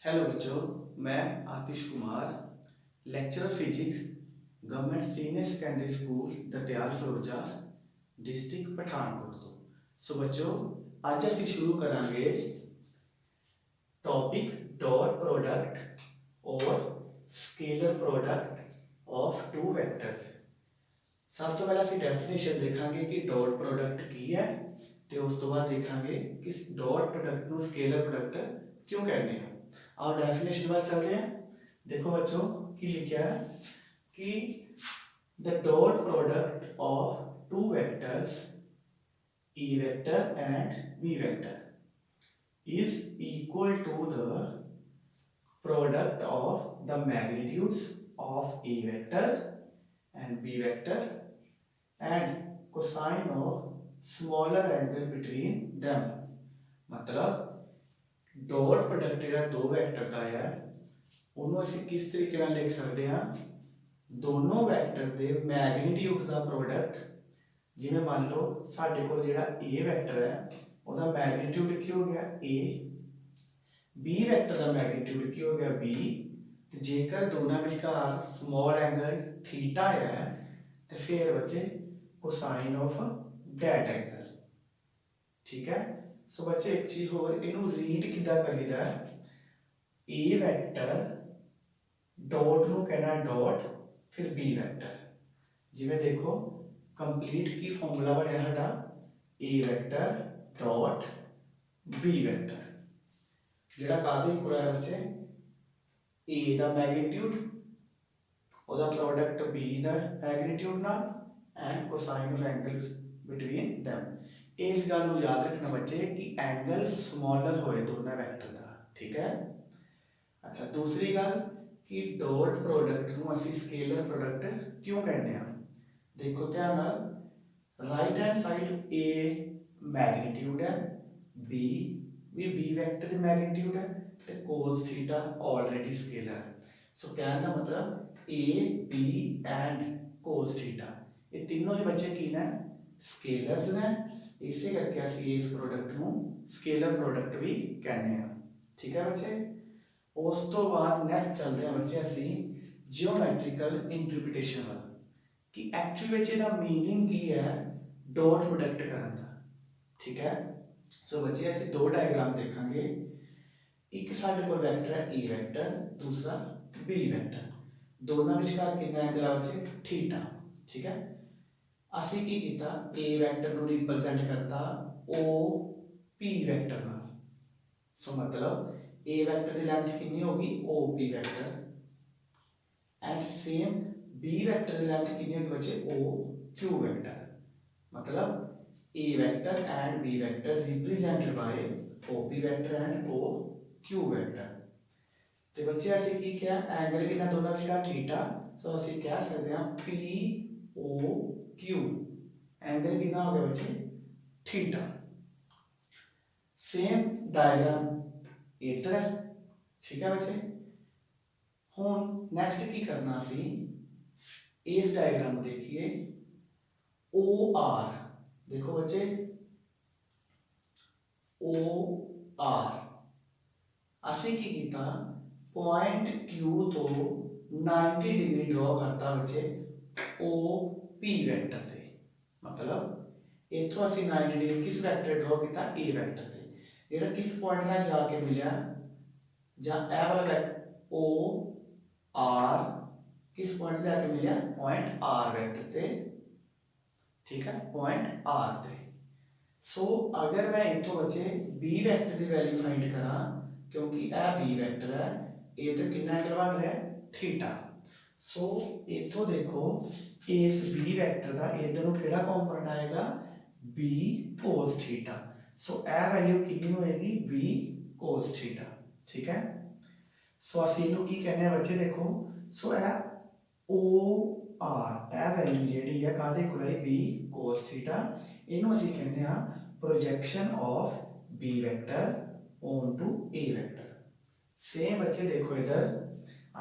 Hello बच्चों, मैं Atish Kumar, lecturer physics, government senior secondary school Datiyal Firoza, district Pathankot तो। सो बच्चों, आज ਅਸੀਂ शुरू करांगे टॉपिक डॉट प्रोडक्ट और scalar product of two vectors. सब तो पहले ਅਸੀਂ डेफिनेशन देखांगे कि डॉट प्रोडक्ट की है ਤੇ ਉਸ ਤੋਂ ਬਾਅਦ देखांगे कि डॉट प्रोडक्ट ਨੂੰ स्केलर प्रोडक्ट क्यों कहते हैं। और डेफिनेशन पर चलते हैं। देखो बच्चों की लिखा है कि the dot product of two vectors A vector and B vector is equal to the product of the magnitudes of A vector and B vector and cosine of smaller angle between them. मतलब dot product ਜਿਹੜਾ ਦੋ vector ਦਾ ਹੈ ਉਹਨੂੰ ਅਸੀਂ ਕਿਸ ਤਰੀਕੇ ਨਾਲ ਲਿਖ ਸਕਦੇ ਹਾਂ। ਦੋਨੋਂ ਵੈਕਟਰ ਦੇ ਮੈਗਨੀਟਿਊਡ ਦਾ ਪ੍ਰੋਡਕਟ, ਜਿਵੇਂ ਮੰਨ ਲਓ ਸਾਡੇ ਕੋਲ ਜਿਹੜਾ a ਵੈਕਟਰ ਹੈ ਉਹਦਾ ਮੈਗਨੀਟਿਊਡ ਕੀ ਹੋ ਗਿਆ a, b ਵੈਕਟਰ ਦਾ ਮੈਗਨੀਟਿਊਡ ਕੀ ਹੋ ਗਿਆ b, ਤੇ ਜੇਕਰ ਦੋਨਾਂ ਵਿਚਕਾਰ ਸਮਾਲ ਐਂਗਲ ਥੀਟਾ ਹੈ ਤੇ ਫਿਰ ਬੱਚੇ ਕੋਸਾइन ऑफ दैट एंगल। ठीक है। सो बच्चे एक चीज होर इनू रीड किदा करीदा है, ए वैक्टर डॉट नू कहना डॉट फिर बी वैक्टर। जिवें देखो कंप्लीट की फॉर्मूला बनया साडा ए वैक्टर डॉट बी वैक्टर, जेड़ा कादे इक्वल है बच्चे ए दा मैग्नीट्यूड ओदा प्रोडक्ट बी दा मैग्नीट्यूड नाल and cosine of angle between them. इस गल को याद रखना बच्चे कि एंगल स्मॉलर होए दोनों वैक्टर का। ठीक है। अच्छा, दूसरी गल कि डॉट प्रोडक्ट को असी स्केलर प्रोडक्ट क्यों कहते हैं। देखो ध्यान नाल, राइट हैंड साइड ए मैग्नीट्यूड है, बी भी बी वैक्टर की मैग्नीट्यूड है तो कोस थीटा ऑलरेडी स्केलर है। सो कहने का मतलब A B and cos theta ये तीनों ही बच्चे की ने स्केलर्स ने, इसे करके असं इस प्रोडक्ट को स्केलर प्रोडक्ट भी कहने हैं। ठीक है बच्चे। उस तो बाद नैक्सट चलते हैं बच्चे असी जियोमैट्रिकल इंटरप्रिटेशन वाला कि एक्चुअली बच्चे का मीनिंग की है डॉट प्रोडक्ट करने का। ठीक है। सो बच्चे असी दो डायग्राम देखेंगे, एक साडे कोल वैक्टर है ए वैक्टर, दूसरा बी वैक्टर, दोनों विचकार कितना एंगल है बच्चे थीटा। ठीक है। ਅਸੀਂ ਕੀ ਕੀਤਾ, a ਵੈਕਟਰ ਨੂੰ ਰਿਪਰੈਜ਼ੈਂਟ ਕਰਤਾ o p ਵੈਕਟਰ ਨਾਲ। ਸੋ ਮਤਲਬ a ਵੈਕਟਰ ਦੀ ਲੈਂਥ ਕਿੰਨੀ ਹੋਗੀ o p vector, and same b vector the length ਕਿੰਨੀ ਹੋਗੀ ਬੱਚੇ o q ਵੈਕਟਰ। मतलब a vector and b vector represented by o p vector and o q vector। ਤੇ ਬੱਚੇ ਅਸੀਂ ਕੀ ਕਿਹਾ, ਐਂਗਲ ਕਿੰਨਾ ਦੋਨਾਂ ਵਿਚਕਾਰ ਥੀਟਾ। ਸੋ ਅਸੀਂ ਕਹਿ ਸਕਦੇ ਹਾਂ p o q एंगल कितना हो गया बच्चे थीटा। सेम डायग्राम इधर है। ठीक है बच्चे। हुन नेक्स्ट की करना सी, इस डायग्राम देखिए ओ आर, देखो बच्चे ओ आर असी की कीता पॉइंट क्यू तो 90 डिग्री ड्रॉ करता बच्चे ओ पी वैक्टर से। मतलब इथों असी 90 डिग्री किस वैक्टर ड्रॉ किया ए वैक्टर से, जेड़ा किस पॉइंट नाल जाके मिलिया जां ए वाला ओ आर किस पॉइंट पे जाके मिलिया पॉइंट आर वैक्टर से। ठीक है, पॉइंट आर पे। सो अगर मैं इथों बच्चे बी वैक्टर की वैल्यू फाइंड करा, क्योंकि ए बी वैक्टर है, ये तो कितना एंगल बन रहा है थीटा। सो इथों देखो इस बी वैक्टर का इधर केड़ा कंपोनेंट आएगा बी कोस थीटा। सो ए वैल्यू कितनी होएगी बी कोस थीटा। ठीक है। सो असी इनू की कहने हैं बच्चे देखो, सो ए O R A value JD है कादे कोल है बी कोस थीटा, इनू असी कहने हैं projection of B vector on to A vector. Same बच्चे देखो इधर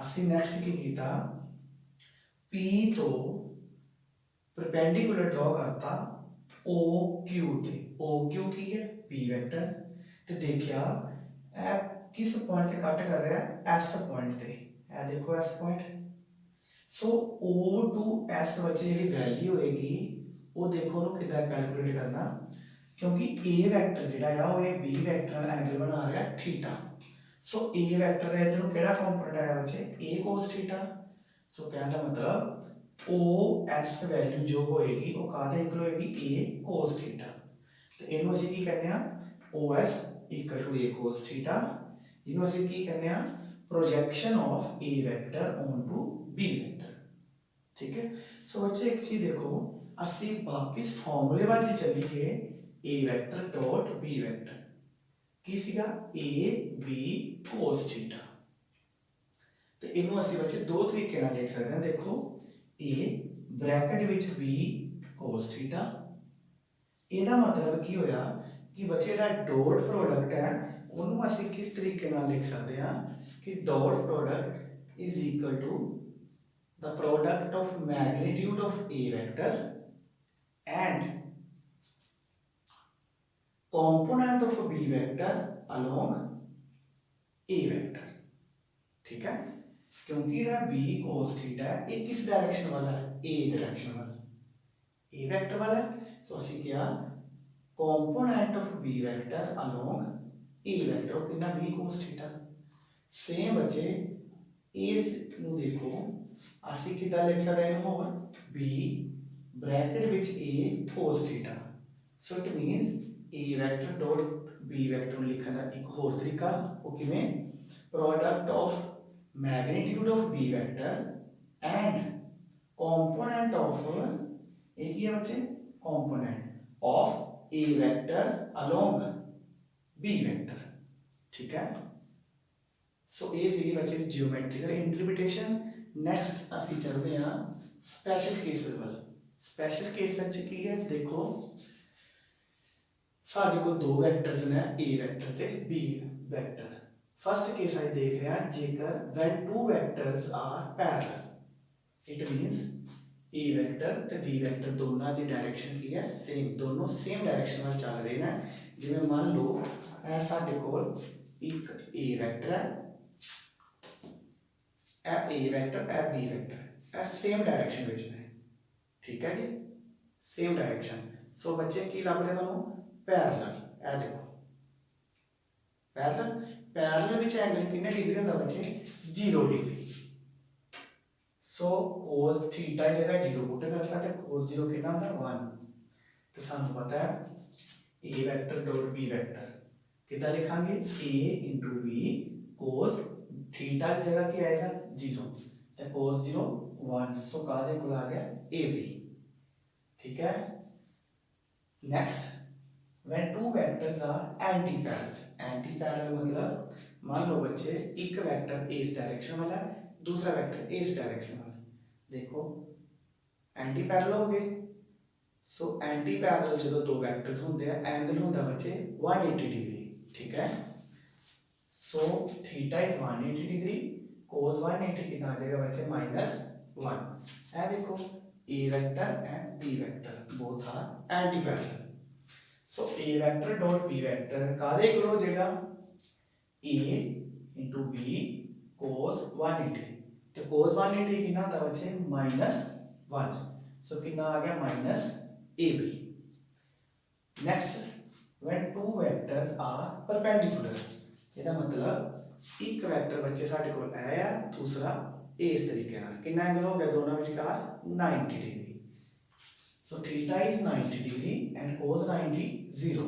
असी नेक्स्ट की कीता P तो परपेंडिकुलर ड्रॉ करता ओ क्यू ते। ओ क्यू की है P वेक्टर, ते देखिया ए किस पॉइंट से कट कर रहा है एस पॉइंट से ए देखो S point so O to S बच्चे जी वैल्यू होएगी वो देखो ਉਹਨੂੰ ਕਿੱਦਾਂ कैलकुलेट करना क्योंकि ए वैक्टर ਜਿਹੜਾ ਆ ਉਹ ਇਹ बी वैक्टर ਨਾਲ एंगल बना ਰਿਹਾ थीटा सो ए वैक्टर ਦਾ ਇਧਰ ਨੂੰ ਕਿਹੜਾ ਕੰਪੋਨੈਂਟ ਆਇਆ ਬੱਚੇ a cos थीटा सो कहने का मतलब ओ एस वैल्यू जो होएगी वो काहदे इक्वल होएगी a cos थीटा तो ਇਹਨੂੰ ਅਸੀਂ ਕੀ ਕਹਿੰਦੇ ਆ os equal to a cos theta ਇਹਨੂੰ ਅਸੀਂ ਕੀ ਕਹਿੰਦੇ ਆ projection of a vector onto b vector ठीक है सो बच्चे एक चीज देखो ਅਸੀਂ वापस फार्मूले ਵੱਲ ਚੱਲੀਏ a vector dot b vector ਕੀ ਸੀਗਾ a b cos थीटा ਤੇ ਇਹਨੂੰ ਅਸੀਂ ਬੱਚੇ ਦੋ ਤਰੀਕੇ ਨਾਲ ਲਿਖ ਸਕਦੇ ਹਾਂ ਦੇਖੋ a ਬ੍ਰੈਕਟ ਵਿੱਚ b cos थीटा ਇਹਦਾ ਮਤਲਬ ਕੀ ਹੋਇਆ ਕਿ ਬੱਚੇ ਜਿਹੜਾ ਡਾਟ ਪ੍ਰੋਡਕਟ ਹੈ ਉਹਨੂੰ ਅਸੀਂ ਕਿਸ ਤਰੀਕੇ ਨਾਲ ਲਿਖ ਸਕਦੇ ਹਾਂ ਕਿ dot product is equal to the product of magnitude of a vector and component of b vector along a vector ठीक है क्योंकि ये b cos थीटा है ये किस डायरेक्शन वाला है a डायरेक्शन वाला a वेक्टर वाला है सो ਅਸੀਂ किया component of b vector along a vector कितना b cos थीटा सेम बच्चे इस ਨੂੰ देखो ਅਸੀਂ ਕਿਦਾਂ ਲਿਖ ਸਕਦੇ ਹਾਂ ਹੋਰ b ब्रैकेट ਵਿੱਚ a cos theta so it means a vector dot b vector ਨੂੰ ਲਿਖਣ ਦਾ ਇੱਕ ਹੋਰ ਤਰੀਕਾ ਉਹ ਕਿਵੇਂ product of magnitude of b vector and component of एक ही है बच्चे component of a vector along b vector ठीक है सो ये सी बच्चे जियोमेट्रिकल इंटरप्रिटेशन नैक्सट असी चलते हैं स्पैशल केस वाल स्पैशल केस की है देखो साढ़े को दो वैक्टर्स ने ए वैक्टर ते बी वैक्टर फर्स्ट केस अभी देख रहे हैं जेकर when two vectors are parallel it means A vector ते बी वैक्टर दोनों की डायरेक्शन की है सेम दोनों सेम डायरेक्शन में चल रहे हैं जिवें मान लो ए साडे कोल एक ए वैक्टर है A vector A B vector ए सेम डायरेक्शन में है ठीक है जी सेम डायरेक्शन सो बच्चे की लभ रहे तुहानू पैरेलल ए देखो पैरेलल पैरेलल विच एंगल कितने डिग्री होता बच्चे 0 डिग्री सो cos थीटा जगह 0 पुट करता तो cos 0 कितना होता 1 तो सानू पता है a vector dot b vector कितना लिखांगे a into b cos theta की जगह क्या आएगा 0 तो cos 0 1 सो कादे को आ गया a b ठीक है next when two vectors are anti parallel मतलब मान लो बच्चे एक वेक्टर इस डायरेक्शन वाला है दूसरा वेक्टर इस डायरेक्शन वाला देखो एंटी पैरेलल हो गए सो एंटी पैरेलल जो दो वेक्टर्स होंगे एंगल होता बच्चे 180 डिग्री ठीक है so theta is 180 degree cos 180 कितना आ जाएगा बच्चे -1 है देखो a vector and b vector both are anti parallel so a vector dot b vector कादे इक्वल हो जाएगा a into b cos 180 तो cos 180 कितना था बच्चे -1 सो कितना आ गया -ab next when two vectors are perpendicular ਇਹਦਾ मतलब एक वेक्टर बच्चे साडे कोल है या दूसरा इस तरीके नाल कितना एंगल हो गया दोनों विचकार 90 degree so theta is 90 degree and cos 90 0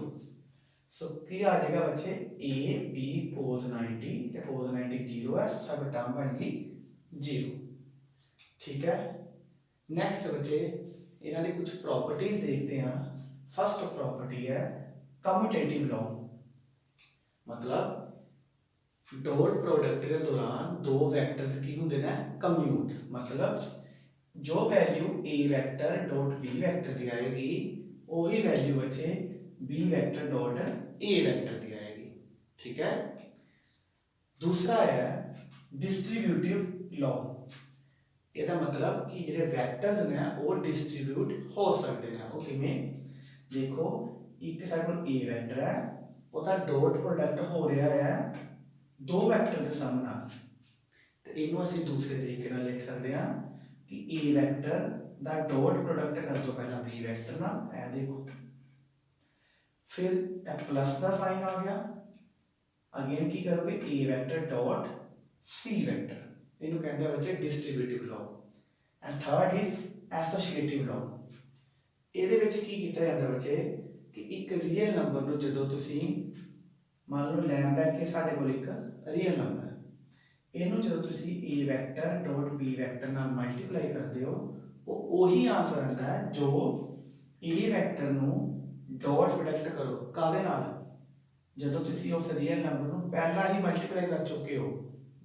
सो की आ जाएगा बच्चे a b cos 90 ते cos 90 0 है सो साडा टर्म बन गई 0 ठीक है नेक्स्ट बच्चे इन्हां दी कुछ प्रॉपर्टीज देखते हैं फर्स्ट प्रॉपर्टी है कम्यूटेटिव लॉ मतलब डॉट प्रोडक्ट के दौरान दो वेक्टर्स की होंगे ना कम्यूट मतलब जो value a vector dot b vector दी आएगी वही वैल्यू बच्चे b vector dot a vector दी आएगी ठीक है दूसरा है डिस्ट्रीब्यूटिव लॉ ਇਹਦਾ मतलब कि ਜਿਹੜੇ ਵੈਕਟਰਸ ਨੇ ਉਹ ਡਿਸਟ੍ਰੀਬਿਊਟ ਹੋ ਸਕਦੇ ਨੇ ਉਹ ਕਿਵੇਂ ਦੇਖੋ ਇੱਕ ਸਾਡੇ ਕੋਲ a ਵੈਕਟਰ ਹੈ ਉਹਦਾ ਡਾਟ ਪ੍ਰੋਡਕਟ ਹੋ ਰਿਹਾ ਹੈ दो वैक्टर के सम नाल ते इनू असीं दूसरे तरीके नाल लिख सकते हैं कि ए वैक्टर दा डॉट प्रोडक्ट कर दो पहला बी वैक्टर नाल, ए देखो फिर ए प्लस का साइन आ गया, अगेन की करोगे ए वैक्टर डॉट सी वैक्टर, इनू कहते हैं बच्चे distributive law. And third is associative law. ਇਹਦੇ ਵਿੱਚ ਕੀ ਕੀਤਾ ਜਾਂਦਾ ਬੱਚੇ ਕਿ ਇੱਕ ਰੀਅਲ ਨੰਬਰ ਨੂੰ ਜਦੋਂ ਤੁਸੀਂ ਮੰਨ ਲਓ ਲੈਂਬਡਾ ਕਿ ਸਾਡੇ ਕੋਲ ਇੱਕ ਰੀਅਲ ਨੰਬਰ, ਇਹਨੂੰ ਜਦੋਂ ਤੁਸੀਂ a vector dot b vector ਨਾਲ ਮਲਟੀਪਲਾਈ ਕਰਦੇ ਹੋ ਉਹ ਉਹੀ ਆਨਸਰ ਆਉਂਦਾ ਹੈ ਜੋ a ਵੈਕਟਰ ਨੂੰ ਡਾਟ ਪ੍ਰੋਡਕਟ ਕਰੋ ਕਾਦੇ ਨਾਲ, ਜਦੋਂ ਤੁਸੀਂ ਉਸ ਰੀਅਲ ਨੰਬਰ ਨੂੰ ਪਹਿਲਾਂ ਹੀ ਮਲਟੀਪਲਾਈ ਕਰ ਚੁੱਕੇ ਹੋ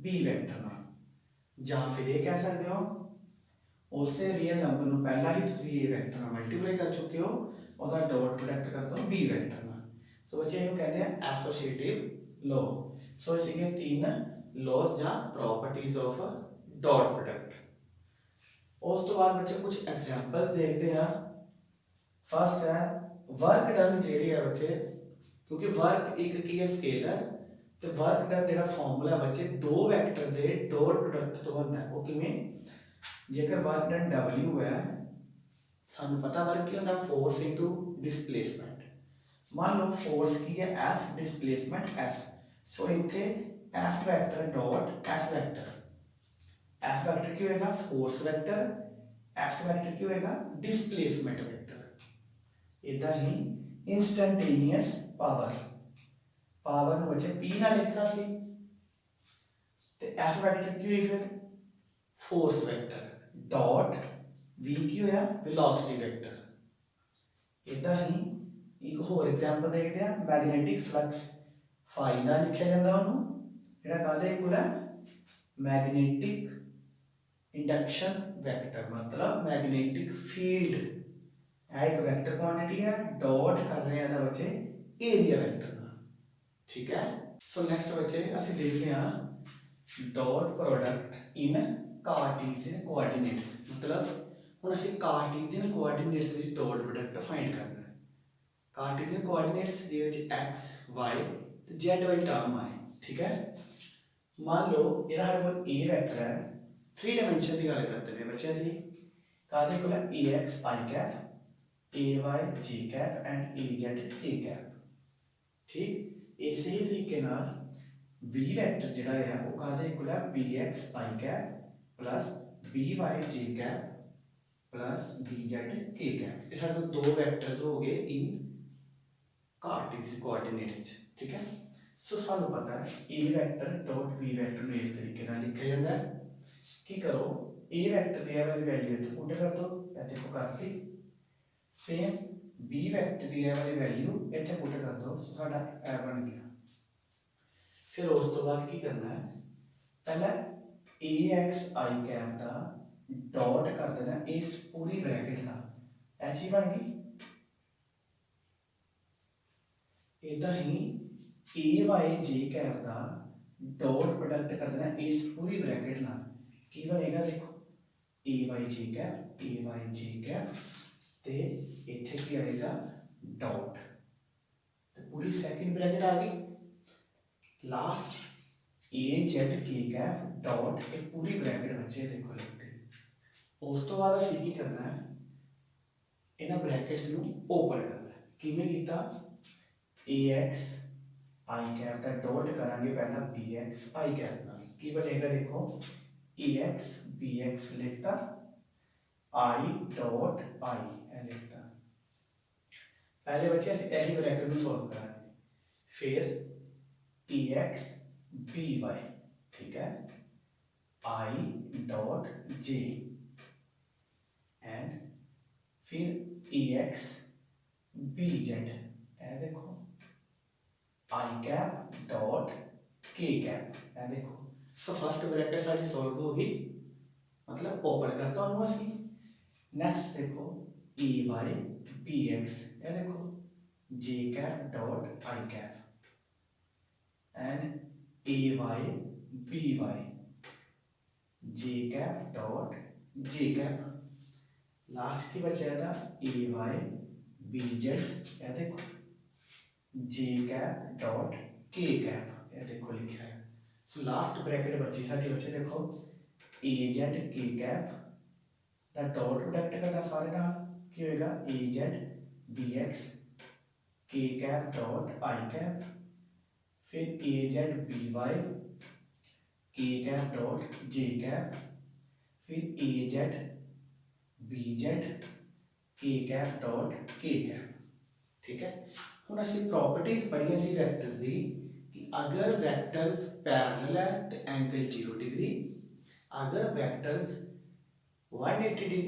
b ਵੈਕਟਰ ਨਾਲ, ਜਾਂ ਫਿਰ ਇਹ ਕਹਿ ਸਕਦੇ ਹੋ ਉਸੇ ਰੀਅਲ ਨੰਬਰ ਨੂੰ ਪਹਿਲਾਂ ਹੀ ਤੁਸੀਂ a ਵੈਕਟਰ ਨਾਲ ਮਲਟੀਪਲਾਈ ਕਰ ਚੁੱਕੇ ਹੋ, ਉਹਦਾ ਡਾਟ ਪ੍ਰੋਡਕਟ ਕਰ ਦੋ b ਵੈਕਟਰ ਨਾਲ। ਸੋ ਬੱਚੇ ਇਹਨੂੰ ਕਹਿੰਦੇ ਆ ਐਸੋਸੀਏਟਿਵ ਲਾਅ। ਸੋ ਇਹ ਸੀਗੇ ਤਿੰਨ laws ਜਾਂ properties of dot product। ਉਸ ਤੋਂ ਬਾਅਦ ਬੱਚੇ ਕੁਝ ਐਗਜ਼ਾਮਪਲਸ ਦੇਖਦੇ ਹਾਂ। ਫਸਟ ਹੈ ਵਰਕ ਡਨ, ਜਿਹੜੀ ਹੈ ਬੱਚੇ ਕਿਉਂਕਿ ਵਰਕ ਇੱਕ ਕੀ ਹੈ ਸਕੇਲਰ, ਤੇ ਵਰਕ ਡਨ ਜਿਹੜਾ ਫਾਰਮੂਲਾ ਬੱਚੇ ਦੋ ਵੈਕਟਰ ਦੇ ਡਾਟ ਪ੍ਰੋਡਕਟ ਤੋਂ ਬਣਦਾ ਹੈ। ਉਹ ਕਿਵੇਂ, जेकर वर्क डन W है, सानू पता वर्क की होता फोर्स इनटू डिस्प्लेसमेंट। मान लो फोर्स की है F, डिस्प्लेसमेंट S, सो इत्थे F vector dot S vector, F vector की होएगा फोर्स वैक्टर, S वैक्टर की होएगा डिस्प्लेसमेंट वैक्टर। इदा ही इंस्टैंटेनियस पावर, पावर नू बच्चे P ना लिखता सी, ते F वैक्टर की हुई फिर फोर्स वैक्टर डॉट v की होया वेलोसिटी वैक्टर। इदा ही एक होर एग्जांपल देखते हैं मैग्नेटिक फ्लक्स, फाई ना लिखा जाता उन्होंने जेड़ा कादे इक्वल है मैग्नेटिक इंडक्शन वैक्टर, मतलब मैग्नेटिक फील्ड एक वैक्टर क्वांटिटी है, डॉट कर रहे हैं बच्चे एरिया वैक्टर ना, ठीक है। सो नेक्स्ट बच्चे असं देखते हैं dot product in Cartesian coordinates, मतलब हुण असीं कार्टीजियन कोआर्डिनेट्स विच डॉट प्रोडक्ट फाइंड करना है। कार्टीजियन कोआर्डिनेट्स जिहदे विच एक्स वाई ते जेड वाली टर्म आए, ठीक है। मान लो इहदा साडे कोल ए वैक्टर है, थ्री डायमेंशन की गल करते हैं बच्चे असीं, काहदे कोल है A X I cap, A Y J cap and A Z K cap, ठीक। इस ही तरीके नाल v वैक्टर जिहड़ा है वो काहदे कोल है B x I cap plus B Y J cap plus B Z K cap. ये सारे दो वैक्टर्स हो गए इन कार्टेशियन कोऑर्डिनेट्स, ठीक है। सो सानू पता है A vector dot B vector में इस तरीके से लिखा जाता है कि करो ए वैक्टर की वाली वैल्यू इत्थे पुट कर दो, ये देखो करती, सेम बी वैक्टर की वाली वैल्यू इत्थे पुट कर दो, सो साडा ए बन गया। फिर उस तो बाद की करना है, पहले ए एक्स आई कैप का डॉट कर देना इस पूरी ब्रैकेट ना, एच ही बन गई। इदा ही ए वाई जे कैप का डॉट प्रोडक्ट कर देना इस पूरी ब्रैकेट ना, की बनेगा देखो A Y J cap, A Y J cap ते इत्थे की आएगा डॉट, तो पूरी सेकंड ब्रैकेट आ गई। लास्ट ए जेड के कैप डॉट एक पूरी ब्रैकेट बच्चे देखो लिखते। उस तो बाद असीं की करना है, इन्हां ब्रैकेट्स नूं ओपन करना है। किवें कीता, ए एक्स आई कैप का डॉट करांगे पहला बी एक्स आई कैप नाल, की बनेगा देखो ए एक्स बी एक्स लिखता, आई डॉट आई ए लिखता। पहले बच्चे असीं यही ब्रैकेट नूं सॉल्व करांगे, फिर ए एक्स बी वाई, ठीक है, आई डॉट जे एंड फिर ए एक्स बी जेड, ए देखो I cap dot K cap, ए देखो। सो फर्स्ट ब्रैकेट सारी सॉल्व होगी, मतलब ओपन करता हूँ असी। नेक्स्ट देखो ए वाई बी एक्स, ए देखो J cap dot I cap and A Y B Y J cap dot J cap. Last की बचा था ए वाई बी जेड, ये देखो J cap dot K cap, ये देखो लिखा है। सो लास्ट ब्रैकेट बची साडी बच्चे देखो ए जेड के कैप दा डॉट प्रोडक्ट करना सारे नाल की होएगा ए जेड बी एक्स के कैप डॉट आई कैप फिर ए जेड बी वाई के कैप डॉट जे कैप फिर ए Z B Z K cap dot K cap. ठीक है, हुण असीं प्रॉपर्टीज पढ़ी सी वैक्टर्स की कि अगर वैक्टर्स पैरेलल है तो एंगल 0 डिग्री, अगर वैक्टर्स 180 डिग्री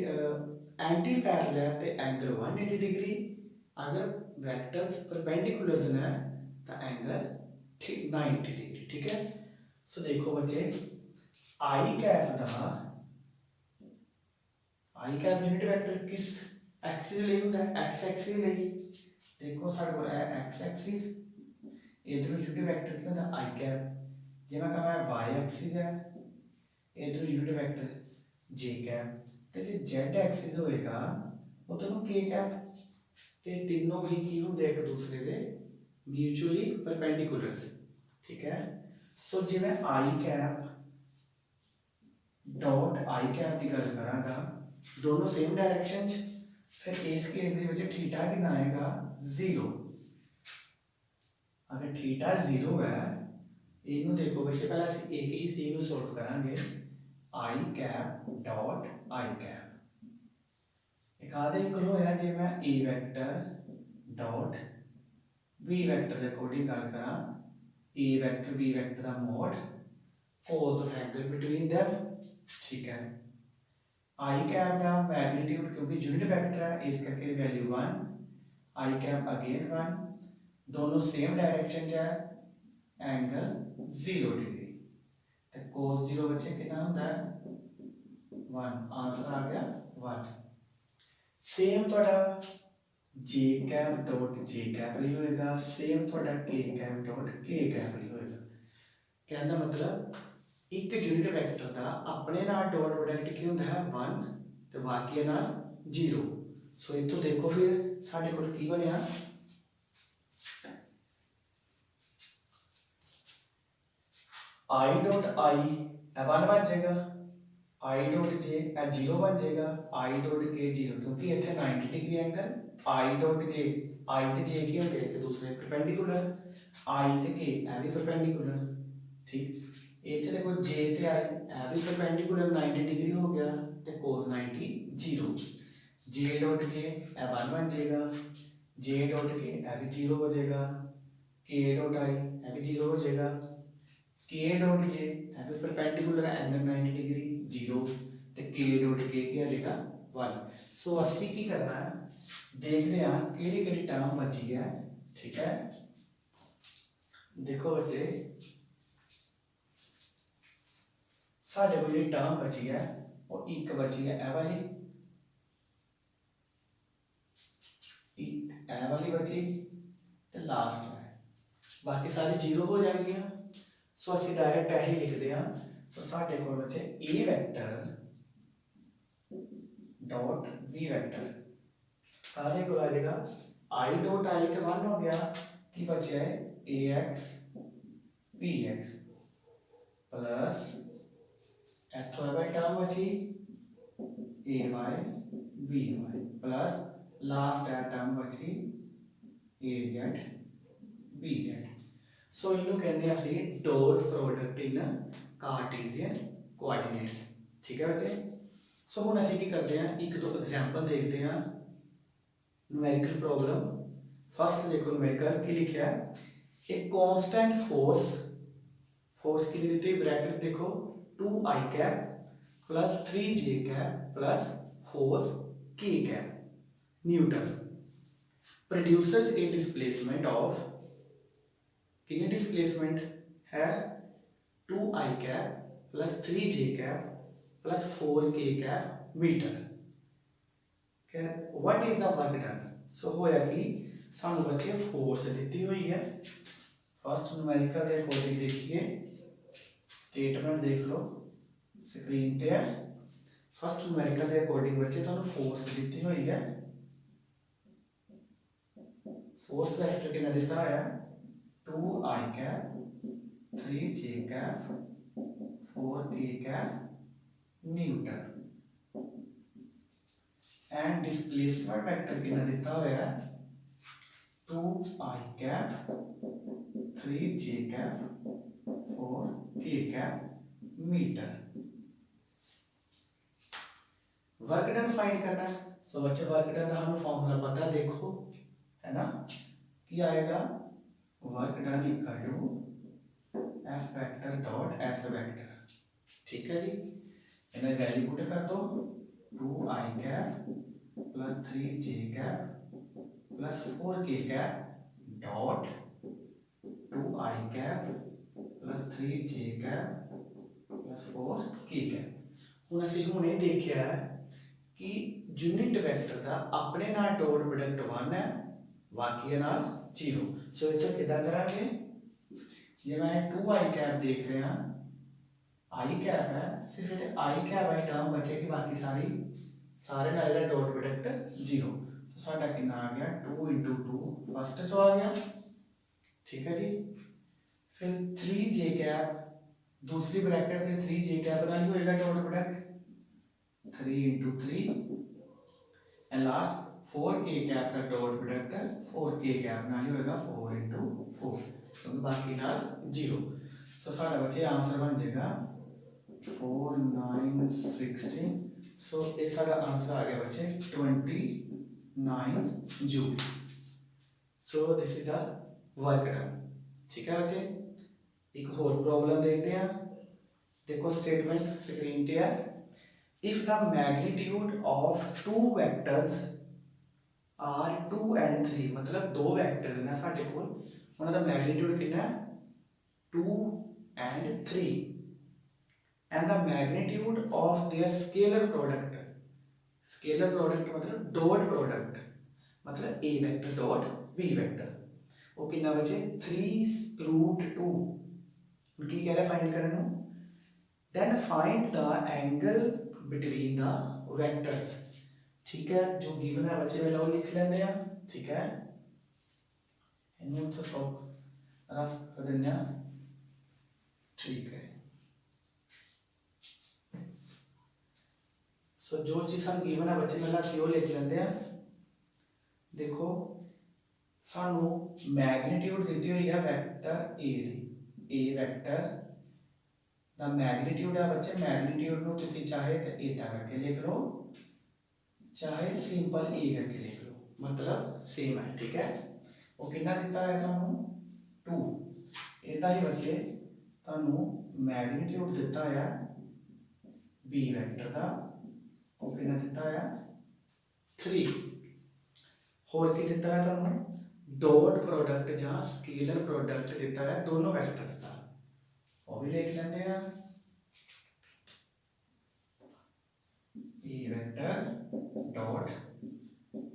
एंटी पैरेलल है तो एंगल 180 डिग्री, अगर वैक्टर्स परपेंडिकुलर्स ने तो एंगल 90 डिग्री। ठीक है, सो देखो बच्चे आई कैप यूनिट वैक्टर किस एक्सिस लिए होंदा है, एक्स एक्सिस लिए। देखो साडे कोल है एक्स एक्सिस, इधर यूनिट वैक्टर की होंदा आई कैप। जे मैं कहां वाई एक्सिस है, इधर यूनिट वैक्टर जे कैप, ते जे जेड एक्सिस होएगा उधर के कैप। ते तीनों ही की होंदे एक दूसरे दे म्यूचुअली परपेंडिकुलर्स। ठीक है, सो जे मैं आई कैप डॉट आई कैप की गल करांगा दोनों सेम डायरेक्शन च, फिर इस केस दे विच थीटा कितना आएगा 0। अगर थीटा 0 है इनू देखो बच्चे पहले ਅਸੀਂ एक ही चीज ਨੂੰ सॉल्व करांगे आई कैप डॉट आई कैप। एक आधे इक्वल होया जे मैं ए वेक्टर डॉट बी वेक्टर के अकॉर्डिंग गल करा ए वेक्टर बी वेक्टर दा mode cos of angle between them. ठीक है, आई कैप दा मैग्नीट्यूड क्योंकि यूनिट वेक्टर है इस करके वैल्यू 1, आई कैप अगेन 1, दोनों सेम डायरेक्शन च है एंगल 0 डिग्री। तो cos 0 बच्चे कितना होता है 1, आंसर आ गया 1। सेम थोड़ा जे कैप डॉट जे कैप लिए होएगा, सेम थोड़ा के कैप डॉट के कैप लिए होएगा। कहने का मतलब एक यूनिट वैक्टर का अपने नाल डॉट प्रोडक्ट की होंदा है 1 ते बाकी नाल 0। सो इथों देखो फिर साडे कोल की बनिया आई डॉट आई 1 बन जाएगा, आई डॉट जे 0 बन जाएगा, आई डॉट के 0 क्योंकि इतने 90 degree angle, I dot J I ते जे की होंगे एक दूसरे परपेंडिकुलर, आई ते के ए भी परपेंडिकुलर। ठीक, इतने देखो जे ते आई ए भी परपेंडिकुलर 90 डिग्री हो गया ते cos 90 0। जे डॉट जे ए 1 बन जाएगा, जे डॉट के ए भी 0 हो जाएगा, के डॉट आई ए भी 0 हो जाएगा, के डॉट जे है भी परपेंडिकुलर है एंगल 90 डिग्री 0 ते के डॉट के की आ जाएगा 1। सो असली की करना है देखते हैं केड़ी केड़ी टर्म बची है। ठीक है, देखो बच्चे साडे कोल जी टर्म बची है और एक बची है ए वाली, एक ए वाली बची ते लास्ट है, बाकी सारी 0 हो जाएंगी। सो असं डायरेक्ट यही लिखते हैं। सो साडे कोल बचे ए वैक्टर डॉट बी वैक्टर कादे को आ जाएगा आई डॉट आई तो 1 हो गया कि बचा है A X B X plus इथों है टर्म बची A Y B Y plus last है टर्म बची A Z B Z. So इनू कहते हैं असली dot product in Cartesian coordinates. ठीक है बच्चे, सो हुण असं की करते हैं एक दो एग्जाम्पल देखते हैं न्यूमेरिकल प्रॉब्लम। फर्स्ट देखो न्यूमेरिकल की लिखा है एक कांस्टेंट फोर्स, फोर्स की दी ब्रैकेट देखो 2 I cap plus 3 J cap plus 4 K cap newton produces a displacement of, कितनी डिस्प्लेसमेंट है 2 I cap plus 3 J cap plus 4 K cap metre. What is the work done. So होया कि सानू बच्चे force दी हुई है। फर्स्ट न्यूमेरिकल के अकॉर्डिंग देखिए स्टेटमेंट देख लो स्क्रीन पे है। फर्स्ट न्यूमेरिकल के अकॉर्डिंग बच्चे तुहानू फोर्स दी हुई है, फोर्स वेक्टर कितना दिता है 2 I cap 3j cap 4k cap newton. And displacement vector कितना दिता हुआ है 2i cap 3j cap 4k cap metre. Work done find करना है। सो बच्चे वर्क डन का हमें फॉर्मूला पता देखो है ना कि आएगा work done equal to F vector dot S vector. ठीक है जी, इन्हें वैल्यू पुट कर दो 2i cap plus 3j cap plus 4k cap dot 2i cap plus 3j cap plus 4k cap. हुण असीं हुणे देखिया कि यूनिट वैक्टर का अपने नाल डॉट प्रोडक्ट 1 है बाकी नाल 0। सो इत्थे किदां करांगे जे मैं 2i कैप देख रहा i कैप है सिर्फ इत्थे i कैप है टर्म बचेगी बाकी सारे नाल दा डॉट प्रोडक्ट 0। तो साडा कितना आ गया 2 × 2 फर्स्ट चो आ गया। ठीक है जी, फिर 3j कैप दूसरी ब्रैकेट दे 3j कैप नाल ही होएगा dot product 3 × 3 and last 4k cap का डॉट प्रोडक्ट 4k कैप नाल ही होएगा 4 × 4 क्योंकि बाकी नाल 0। तो साडा बच्चे आंसर बन जाएगा 4 9 16। सो ये साडा आंसर आ गया बच्चे 29 joule. So this is the work done. ठीक है बच्चे, एक होर प्रॉब्लम देखते हैं। देखो स्टेटमेंट स्क्रीन पे है। If the magnitude of two vectors are 2 and 3 मतलब दो वैक्टर ने साडे कोल उन्हां दा मैग्नीट्यूड कितना है 2 and 3 and the magnitude of their scalar product मतलब डॉट प्रोडक्ट मतलब a vector dot b vector वो कितना बचे 3√2। की कह रहा फाइंड करने नु then find the angle between the vectors. ठीक है, जो गिवन है बच्चे पहले वो लिख लेते हैं। ठीक है, इन्हें तो सब रफ कर देते हैं। ठीक है, सो जो चीज़ हम गिवन है बच्चे पहले ਅਸੀਂ ਉਹ लिख लेते हैं। देखो सानू मैग्नीट्यूड दी हुई है vector A the A vector दा मैग्नीट्यूड है बच्चे मैग्नीट्यूड नु तुसी चाहे तो इदा करके लिख लो चाहे सिंपल ए करके लिख लो मतलब सेम है। ठीक है, वो कितना दिता है तुहानू 2 इदा ही बच्चे तुहानू मैग्नीट्यूड दिता है बी वैक्टर दा वो कितना दिता है 3। होर की दिता है तुहानू डॉट प्रोडक्ट जां स्केलर प्रोडक्ट दिता है दोनों वैक्टर्स का वो भी लिख लेते हैं। ए वेक्टर डॉट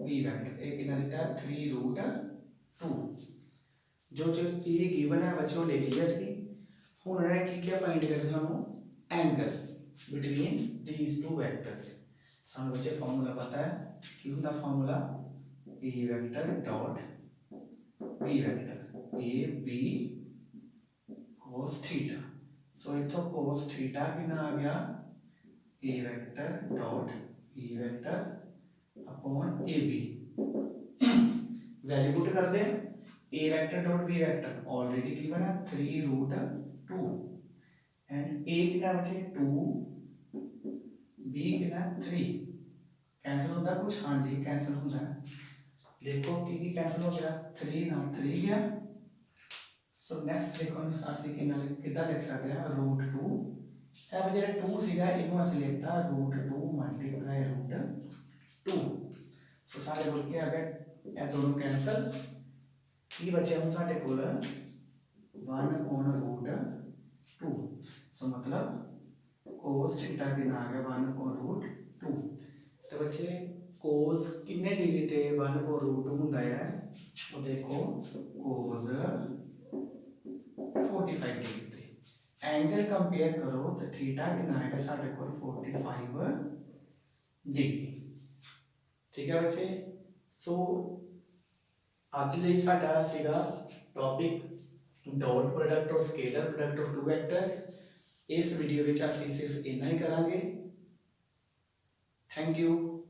बी वेक्टर एक कितना दिता है 3√2। जो जो चीज गिवन है बच्चों लिख लिया सी। हुण उन्होंने की क्या फाइंड करना सानू angle between these two vectors. सानू बच्चे फार्मूला पता है की हुंदा formula A vector dot B vector A B cos theta. So इथों cos थीटा कितना आ गया A vector dot B vector upon A B. Value put कर दे A vector dot B vector already given है 3√2 एंड ए कितना बचे 2 B कितना 3 कैंसिल होता कुछ हाँ जी कैंसिल होता है। देखो की कैंसिल हो गया 3 ना 3 गया। सो नेक्स्ट देखो ਅਸੀਂ कितना लिख सकते हैं √2 है जो 2 सीगा इनू ਅਸੀਂ लिखता √2 मल्टीप्लाई √2। सो सारे बोल के आ गए ये दोनों कैंसिल की बचे हम साडे कोल 1/√2। सो मतलब cos थीटा कितना आ गया 1/√2। तो बच्चे cos कितने डिग्री ते 1/√2 हुंदा है वो देखो cos 45 डिग्री ते एंगल कंपेयर करो तो थीटा कितना आएगा साडे कोल 45 डिग्री। ठीक है बच्चे, सो अज लई साडा सीगा टॉपिक ਡਾਟ ਪ੍ਰੋਡਕਟ ਔਰ scaler product of to vectors. ਇਸ ਵੀਡੀਓ ਵਿੱਚ ਅਸੀਂ ਸਿਰਫ ਇੰਨਾ ਹੀ ਕਰਾਂਗੇ। Thank you.